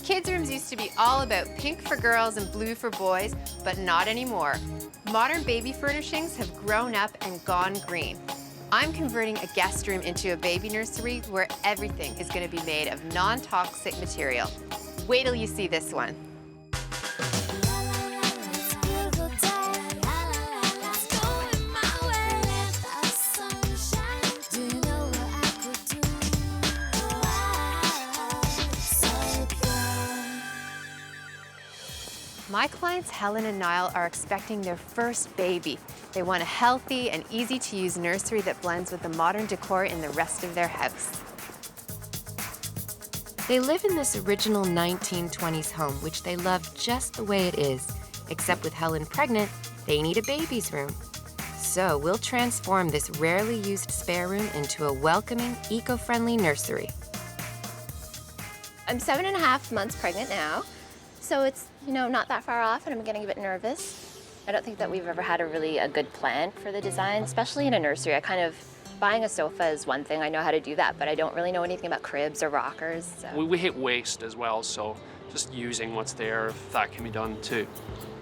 Kids' rooms used to be all about pink for girls and blue for boys, but not anymore. Modern baby furnishings have grown up and gone green. I'm converting a guest room into a baby nursery where everything is going to be made of non-toxic material. Wait till you see this one. My clients, Helen and Nile, are expecting their first baby. They want a healthy and easy-to-use nursery that blends with the modern decor in the rest of their house. They live in this original 1920s home, which they love just the way it is. Except with Helen pregnant, they need a baby's room. So we'll transform this rarely used spare room into a welcoming, eco-friendly nursery. I'm 7.5 months pregnant now. So it's, not that far off, and I'm getting a bit nervous. I don't think that we've ever had a good plan for the design, especially in a nursery. Buying a sofa is one thing, I know how to do that, but I don't really know anything about cribs or rockers. So. We hate waste as well, so just using what's there, if that can be done too.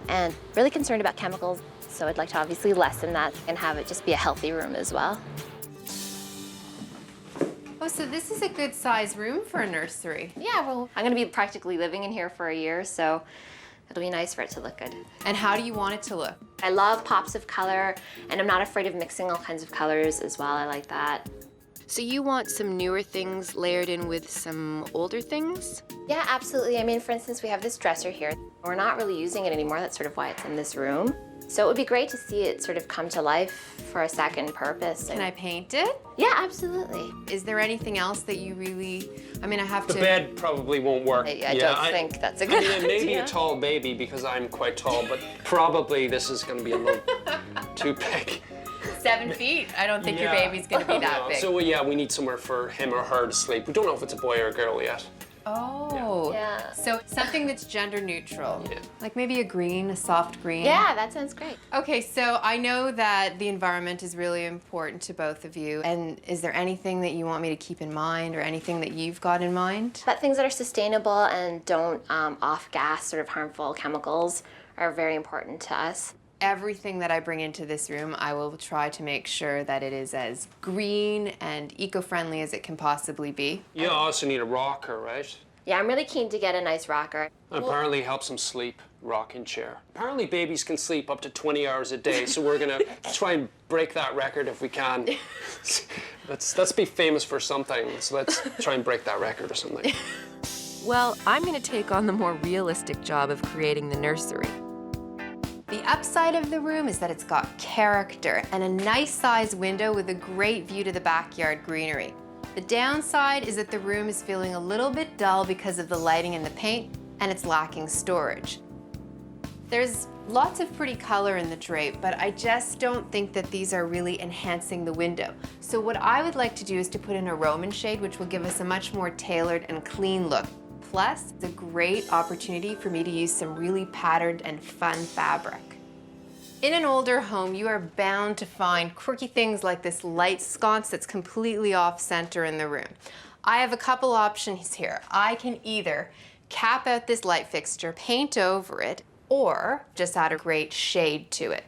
And really concerned about chemicals, so I'd like to obviously lessen that and have it just be a healthy room as well. Oh, so this is a good size room for a nursery. Yeah, well, I'm gonna be practically living in here for a year, so it'll be nice for it to look good. And how do you want it to look? I love pops of color, and I'm not afraid of mixing all kinds of colors as well. I like that. So you want some newer things layered in with some older things? Yeah, absolutely. I mean, for instance, we have this dresser here. We're not really using it anymore. That's sort of why it's in this room. So it would be great to see it sort of come to life for a second purpose. Can I paint it? Yeah, absolutely. Is there anything else that you really, I have to... The bed probably won't work. I don't think that's a good idea. Maybe a tall baby because I'm quite tall, but probably this is going to be a little too big. 7 feet? I don't think your baby's going to be that big. So yeah, we need somewhere for him or her to sleep. We don't know if it's a boy or a girl yet. Oh. Yeah. So something that's gender neutral. Yeah. Like maybe a green, a soft green. Yeah, that sounds great. Okay, so I know that the environment is really important to both of you. And is there anything that you want me to keep in mind or anything that you've got in mind? But things that are sustainable and don't off-gas sort of harmful chemicals are very important to us. Everything that I bring into this room, I will try to make sure that it is as green and eco-friendly as it can possibly be. You also need a rocker, right? Yeah, I'm really keen to get a nice rocker. Apparently helps them sleep, rocking chair. Apparently babies can sleep up to 20 hours a day, so we're gonna try and break that record if we can. Let's be famous for something, so let's try and break that record or something. Well, I'm gonna take on the more realistic job of creating the nursery. The upside of the room is that it's got character and a nice size window with a great view to the backyard greenery. The downside is that the room is feeling a little bit dull because of the lighting and the paint, and it's lacking storage. There's lots of pretty color in the drape, but I just don't think that these are really enhancing the window. So what I would like to do is to put in a Roman shade, which will give us a much more tailored and clean look. Plus, it's a great opportunity for me to use some really patterned and fun fabric. In an older home, you are bound to find quirky things like this light sconce that's completely off center in the room. I have a couple options here. I can either cap out this light fixture, paint over it, or just add a great shade to it.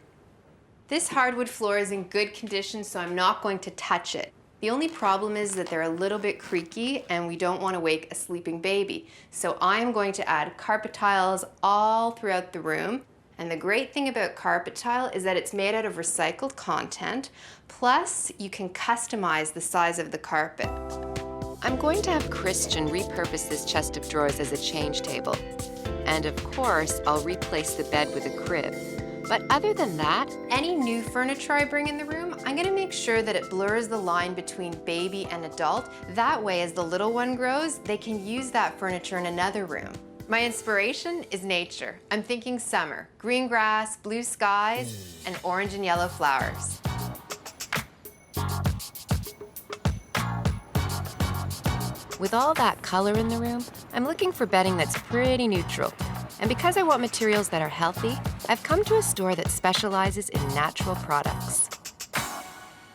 This hardwood floor is in good condition, so I'm not going to touch it. The only problem is that they're a little bit creaky and we don't want to wake a sleeping baby. So I'm going to add carpet tiles all throughout the room. And the great thing about carpet tile is that it's made out of recycled content, plus you can customize the size of the carpet. I'm going to have Christian repurpose this chest of drawers as a change table. And of course, I'll replace the bed with a crib. But other than that, any new furniture I bring in the room, I'm gonna make sure that it blurs the line between baby and adult. That way, as the little one grows, they can use that furniture in another room. My inspiration is nature. I'm thinking summer, green grass, blue skies, and orange and yellow flowers. With all that color in the room, I'm looking for bedding that's pretty neutral. And because I want materials that are healthy, I've come to a store that specializes in natural products.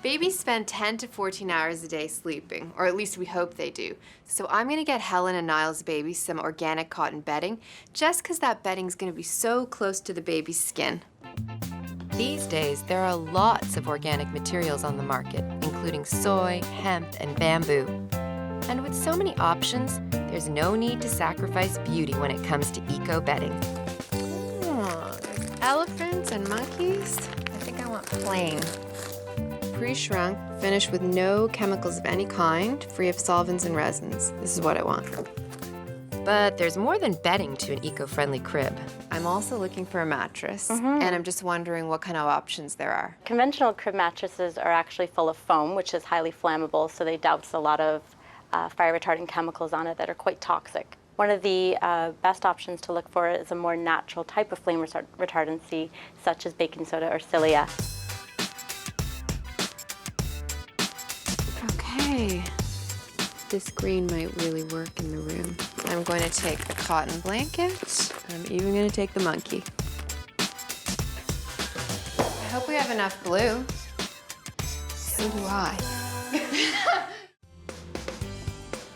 Babies spend 10 to 14 hours a day sleeping, or at least we hope they do. So I'm gonna get Helen and Nile's baby some organic cotton bedding, just because that bedding's gonna be so close to the baby's skin. These days, there are lots of organic materials on the market, including soy, hemp, and bamboo. And with so many options, there's no need to sacrifice beauty when it comes to eco bedding. Elephants and monkeys? I think I want plain. Pre-shrunk, finished with no chemicals of any kind, free of solvents and resins. This is what I want. But there's more than bedding to an eco-friendly crib. I'm also looking for a mattress, and I'm just wondering what kind of options there are. Conventional crib mattresses are actually full of foam, which is highly flammable, so they douse a lot of fire-retardant chemicals on it that are quite toxic. One of the best options to look for is a more natural type of flame retardancy, such as baking soda or cilia. Okay, this green might really work in the room. I'm going to take the cotton blanket. I'm even going to take the monkey. I hope we have enough blue. So do I.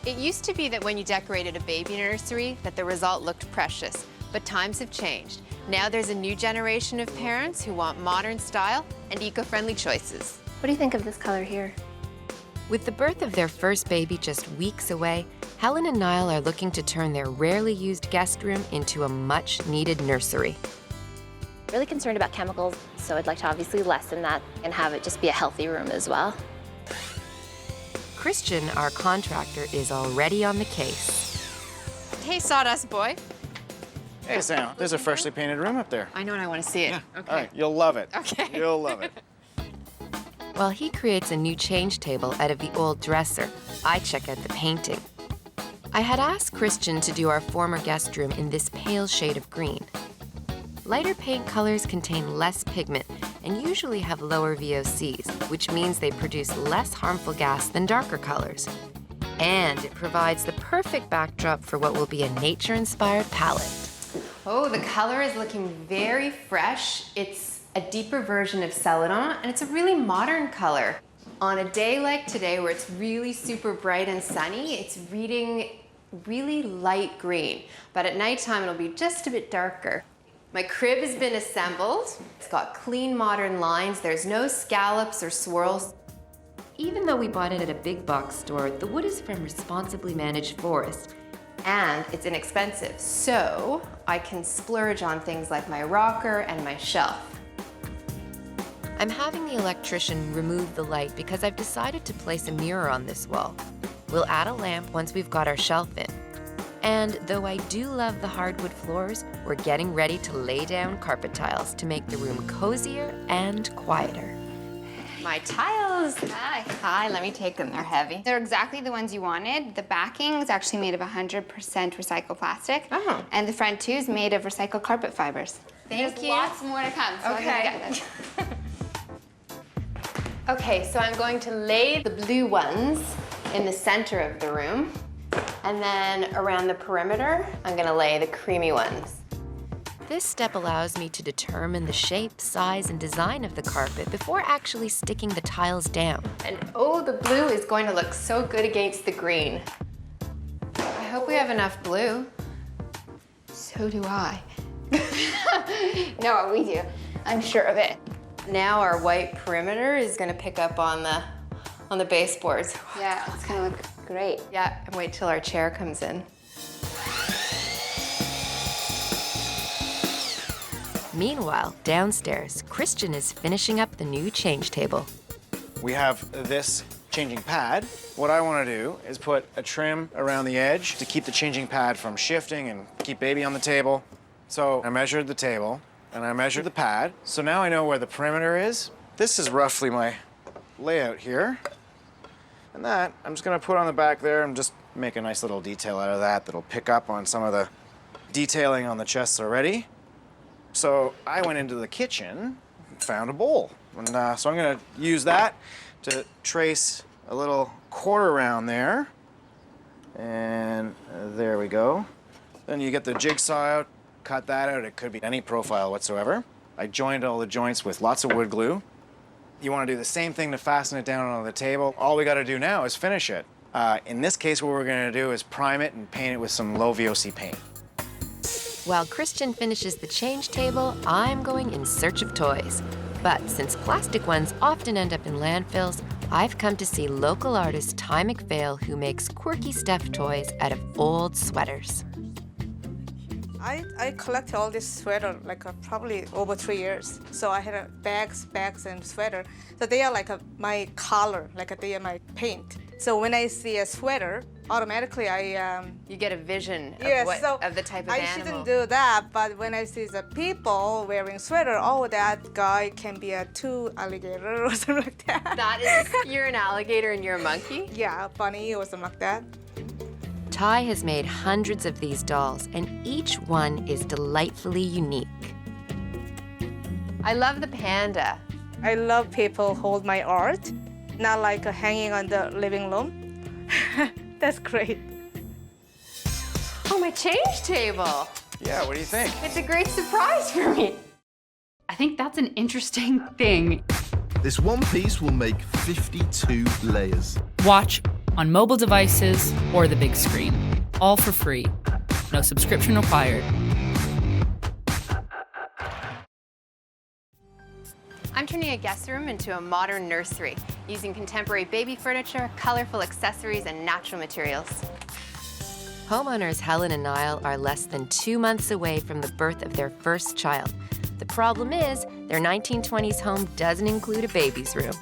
It used to be that when you decorated a baby nursery, that the result looked precious, but times have changed. Now there's a new generation of parents who want modern style and eco-friendly choices. What do you think of this color here? With the birth of their first baby just weeks away, Helen and Nile are looking to turn their rarely used guest room into a much-needed nursery. Really concerned about chemicals, so I'd like to obviously lessen that and have it just be a healthy room as well. Christian, our contractor, is already on the case. Hey, Sawdust Boy. Hey, Sam, there's a freshly painted room up there. I know and I want to see it. Yeah. Okay. All right, you'll love it. Okay. You'll love it. While he creates a new change table out of the old dresser, I check out the painting. I had asked Christian to do our former guest room in this pale shade of green. Lighter paint colors contain less pigment and usually have lower VOCs, which means they produce less harmful gas than darker colors. And it provides the perfect backdrop for what will be a nature-inspired palette. Oh, the color is looking very fresh. It's a deeper version of Celadon, and it's a really modern color. On a day like today where it's really super bright and sunny, it's reading really light green, but at nighttime it'll be just a bit darker. My crib has been assembled. It's got clean modern lines. There's no scallops or swirls. Even though we bought it at a big box store, the wood is from responsibly managed forest, and it's inexpensive, so I can splurge on things like my rocker and my shelf. I'm having the electrician remove the light because I've decided to place a mirror on this wall. We'll add a lamp once we've got our shelf in. And though I do love the hardwood floors, we're getting ready to lay down carpet tiles to make the room cozier and quieter. My tiles. Hi, let me take them, they're heavy. They're exactly the ones you wanted. The backing is actually made of 100% recycled plastic. Oh. And the front too is made of recycled carpet fibers. Thank There's you. lots more to come, so Okay. I gotta get them. Okay, so I'm going to lay the blue ones in the center of the room. And then around the perimeter, I'm gonna lay the creamy ones. This step allows me to determine the shape, size, and design of the carpet before actually sticking the tiles down. And oh, the blue is going to look so good against the green. I hope we have enough blue. So do I. No, we do. I'm sure of it. Now our white perimeter is gonna pick up on the baseboards. Yeah, it's gonna look great. Yeah, and wait till our chair comes in. Meanwhile, downstairs, Christian is finishing up the new change table. We have this changing pad. What I want to do is put a trim around the edge to keep the changing pad from shifting and keep baby on the table. So I measured the table and I measured the pad. So now I know where the perimeter is. This is roughly my layout here. And that I'm just gonna put on the back there and just make a nice little detail out of that that'll pick up on some of the detailing on the chests already. So I went into the kitchen, found a bowl. And so I'm gonna use that to trace a little quarter around there. And there we go. Then you get the jigsaw out, cut that out. It could be any profile whatsoever. I joined all the joints with lots of wood glue. You want to do the same thing to fasten it down on the table. All we got to do now is finish it. In this case, what we're going to do is prime it and paint it with some low-VOC paint. While Christian finishes the change table, I'm going in search of toys. But since plastic ones often end up in landfills, I've come to see local artist Ty McPhail, who makes quirky stuffed toys out of old sweaters. I collect all this sweater like probably over 3 years. So I had bags, and sweater. So they are like my color, like they are my paint. So when I see a sweater, automatically You get a vision of, yes, of the type of I animal. shouldn't do that, but when I see the people wearing sweater, oh, that guy can be a two alligator or something like that. That is, you're an alligator and you're a monkey? Yeah, bunny or something like that. Ty has made hundreds of these dolls, and each one is delightfully unique. I love the panda. I love people hold my art, not like hanging on the living room. That's great. Oh, my change table. Yeah, what do you think? It's a great surprise for me. I think that's an interesting thing. This one piece will make 52 layers. Watch on mobile devices or the big screen. All for free. No subscription required. I'm turning a guest room into a modern nursery, using contemporary baby furniture, colorful accessories, and natural materials. Homeowners Helen and Nile are less than 2 months away from the birth of their first child. The problem is, their 1920s home doesn't include a baby's room.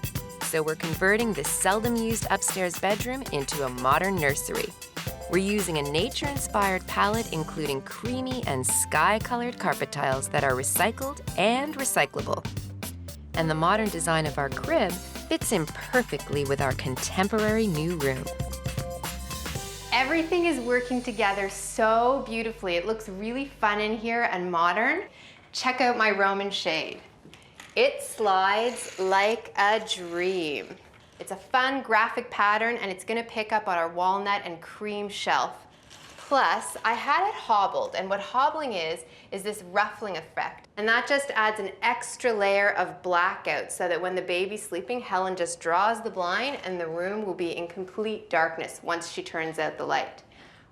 So we're converting this seldom-used upstairs bedroom into a modern nursery. We're using a nature-inspired palette, including creamy and sky-colored carpet tiles that are recycled and recyclable. And the modern design of our crib fits in perfectly with our contemporary new room. Everything is working together so beautifully. It looks really fun in here and modern. Check out my Roman shade. It slides like a dream. It's a fun graphic pattern, and it's gonna pick up on our walnut and cream shelf. Plus, I had it hobbled, and what hobbling is this ruffling effect. And that just adds an extra layer of blackout so that when the baby's sleeping, Helen just draws the blind and the room will be in complete darkness once she turns out the light.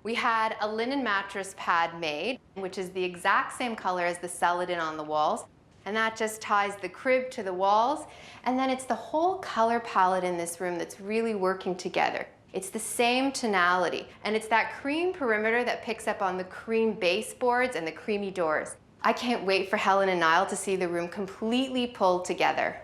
We had a linen mattress pad made, which is the exact same color as the celadon on the walls. And that just ties the crib to the walls. And then it's the whole color palette in this room that's really working together. It's the same tonality, and it's that cream perimeter that picks up on the cream baseboards and the creamy doors. I can't wait for Helen and Nile to see the room completely pulled together.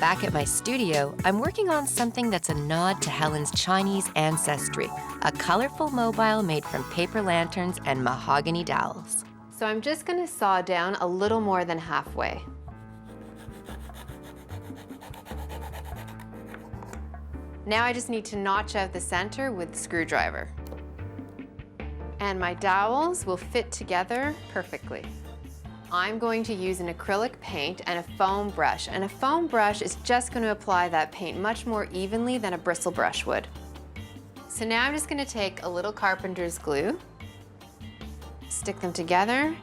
Back at my studio, I'm working on something that's a nod to Helen's Chinese ancestry, a colorful mobile made from paper lanterns and mahogany dowels. So I'm just gonna saw down a little more than halfway. Now I just need to notch out the center with the screwdriver. And my dowels will fit together perfectly. I'm going to use an acrylic paint and a foam brush, and a foam brush is just going to apply that paint much more evenly than a bristle brush would. So now I'm just going to take a little carpenter's glue, stick them together.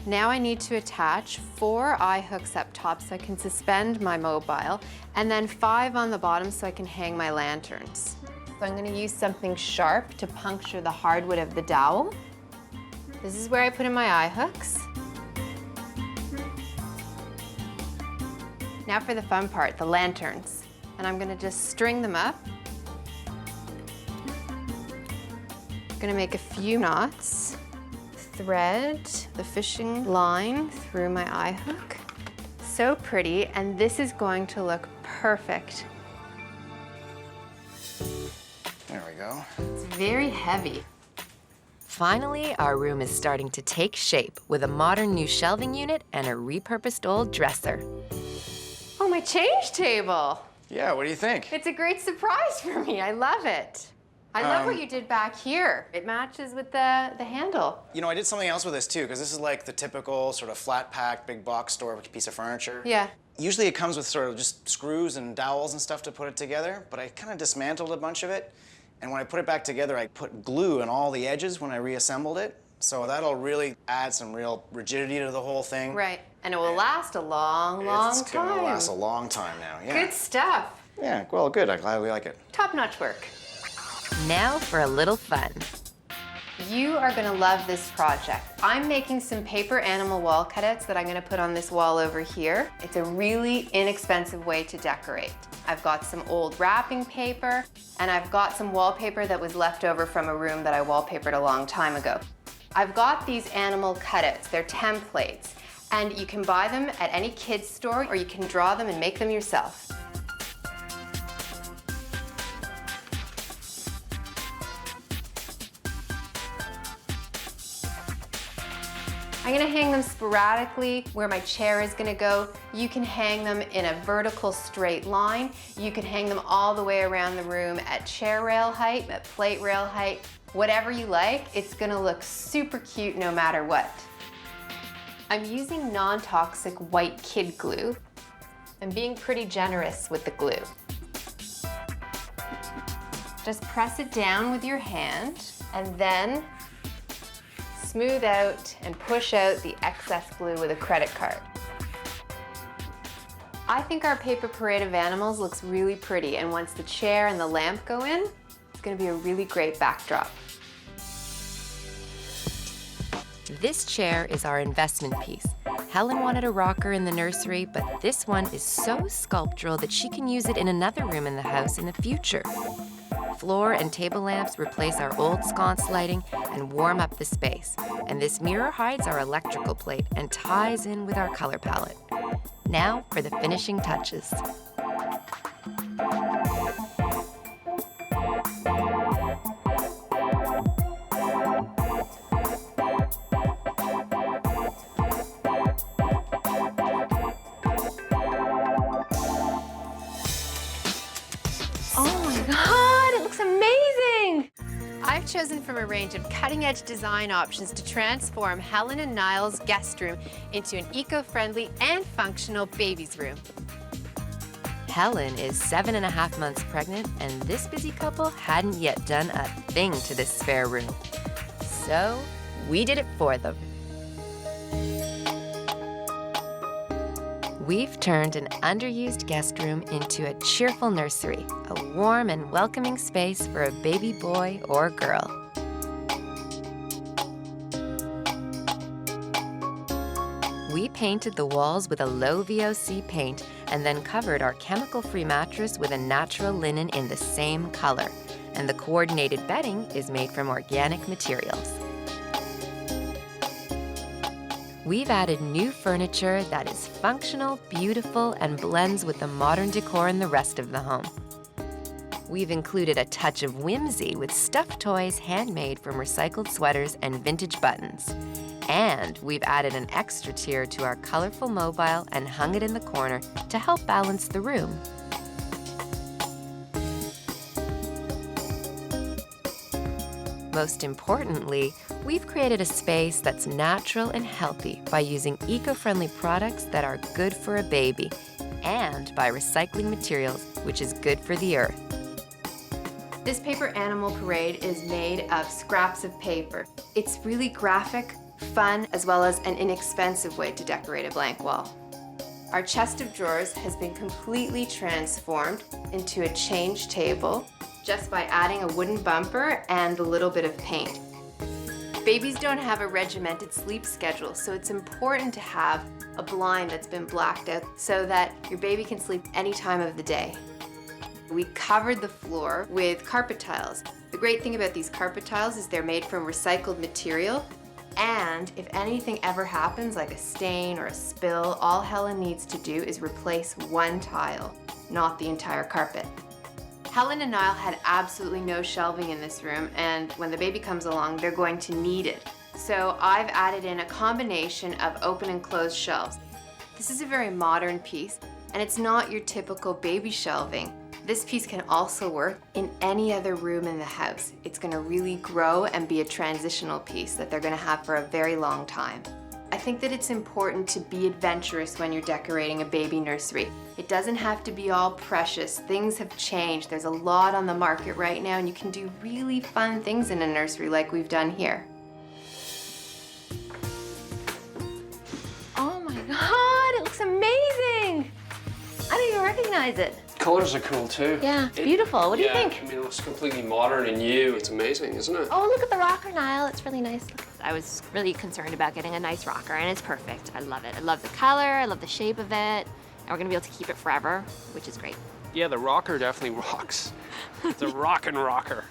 Now I need to attach 4 eye hooks up top so I can suspend my mobile, and then 5 on the bottom so I can hang my lanterns. So I'm going to use something sharp to puncture the hardwood of the dowel. This is where I put in my eye hooks. Now for the fun part, the lanterns. And I'm gonna just string them up. I'm gonna make a few knots. Thread the fishing line through my eye hook. So pretty, and this is going to look perfect. There we go. It's very heavy. Finally, our room is starting to take shape with a modern new shelving unit and a repurposed old dresser. Oh, my change table. Yeah, what do you think? It's a great surprise for me. I love it. I love what you did back here. It matches with the handle. You know, I did something else with this too, because this is like the typical sort of flat pack, big box store piece of furniture. Yeah. Usually it comes with sort of just screws and dowels and stuff to put it together, but I kind of dismantled a bunch of it. And when I put it back together, I put glue on all the edges when I reassembled it. So that'll really add some real rigidity to the whole thing. Right, and it will last a long, long time. It's gonna last a long time now, yeah. Good stuff. Yeah, well, good. I'm glad we like it. Top-notch work. Now for a little fun. You are gonna love this project. I'm making some paper animal wall cutouts that I'm gonna put on this wall over here. It's a really inexpensive way to decorate. I've got some old wrapping paper, and I've got some wallpaper that was left over from a room that I wallpapered a long time ago. I've got these animal cutouts. They're templates, and you can buy them at any kids store, or you can draw them and make them yourself. I'm gonna hang them sporadically where my chair is gonna go. You can hang them in a vertical straight line. You can hang them all the way around the room at chair rail height, at plate rail height, whatever you like. It's gonna look super cute no matter what. I'm using non-toxic white kid glue. I'm being pretty generous with the glue. Just press it down with your hand and then smooth out and push out the excess glue with a credit card. I think our paper parade of animals looks really pretty, and once the chair and the lamp go in, it's gonna be a really great backdrop. This chair is our investment piece. Helen wanted a rocker in the nursery, but this one is so sculptural that she can use it in another room in the house in the future. Floor and table lamps replace our old sconce lighting and warm up the space. And this mirror hides our electrical plate and ties in with our color palette. Now for the finishing touches. I've chosen from a range of cutting-edge design options to transform Helen and Nile's guest room into an eco-friendly and functional baby's room. Helen is 7.5 months pregnant, and this busy couple hadn't yet done a thing to this spare room. So we did it for them. We've turned an underused guest room into a cheerful nursery, a warm and welcoming space for a baby boy or girl. We painted the walls with a low-VOC paint and then covered our chemical-free mattress with a natural linen in the same color. And the coordinated bedding is made from organic materials. We've added new furniture that is functional, beautiful, and blends with the modern decor in the rest of the home. We've included a touch of whimsy with stuffed toys handmade from recycled sweaters and vintage buttons. And we've added an extra tier to our colorful mobile and hung it in the corner to help balance the room. Most importantly, we've created a space that's natural and healthy by using eco-friendly products that are good for a baby and by recycling materials, which is good for the earth. This paper animal parade is made of scraps of paper. It's really graphic, fun, as well as an inexpensive way to decorate a blank wall. Our chest of drawers has been completely transformed into a change table just by adding a wooden bumper and a little bit of paint. Babies don't have a regimented sleep schedule, so it's important to have a blind that's been blacked out so that your baby can sleep any time of the day. We covered the floor with carpet tiles. The great thing about these carpet tiles is they're made from recycled material, and if anything ever happens, like a stain or a spill, all Helen needs to do is replace one tile, not the entire carpet. Helen and Nile had absolutely no shelving in this room, and when the baby comes along, they're going to need it. So I've added in a combination of open and closed shelves. This is a very modern piece, and it's not your typical baby shelving. This piece can also work in any other room in the house. It's gonna really grow and be a transitional piece that they're gonna have for a very long time. I think that it's important to be adventurous when you're decorating a baby nursery. It doesn't have to be all precious. Things have changed. There's a lot on the market right now, and you can do really fun things in a nursery like we've done here. recognize it. Colors are cool too. Yeah, it's beautiful. What do you think? I mean, it looks completely modern and new. It's amazing, isn't it? Oh, look at the rocker, Nile. It's really nice. I was really concerned about getting a nice rocker, and it's perfect. I love it. I love the color. I love the shape of it. And we're gonna be able to keep it forever, which is great. Yeah, the rocker definitely rocks. It's a rockin' rocker.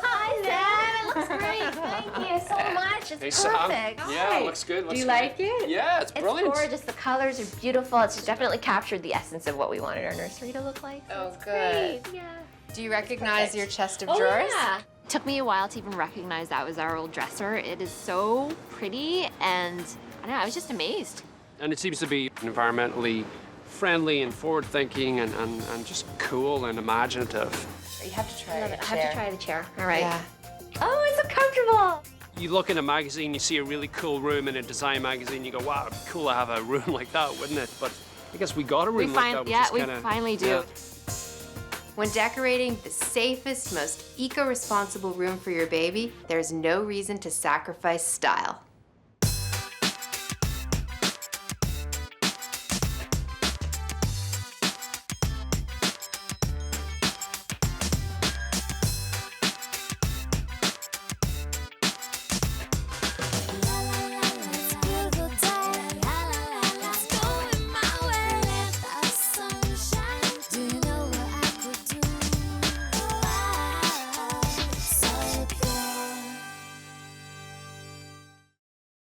Hi, Sam. It looks great. Thank you so much. It's perfect. Yeah, it looks good. Do you like it? Yeah, it's brilliant. It's gorgeous. The colors are beautiful. It's definitely captured the essence of what we wanted our nursery to look like. Oh, it's good. Great. Yeah. Do you recognize your chest of Oh, drawers? yeah. It took me a while to even recognize that was our old dresser. It is so pretty, and I don't know, I was just amazed. And it seems to be environmentally friendly and forward-thinking and just cool and imaginative. You have to try I love it. it. I have to try the chair. All right. Yeah. Oh, it's so comfortable. You look in a magazine, you see a really cool room in a design magazine, you go, wow, it'd be cool to have a room like that, wouldn't it? But I guess we got a room like that, which is we kinda, finally do. yeah. When decorating the safest, most eco-responsible room for your baby, there's no reason to sacrifice style.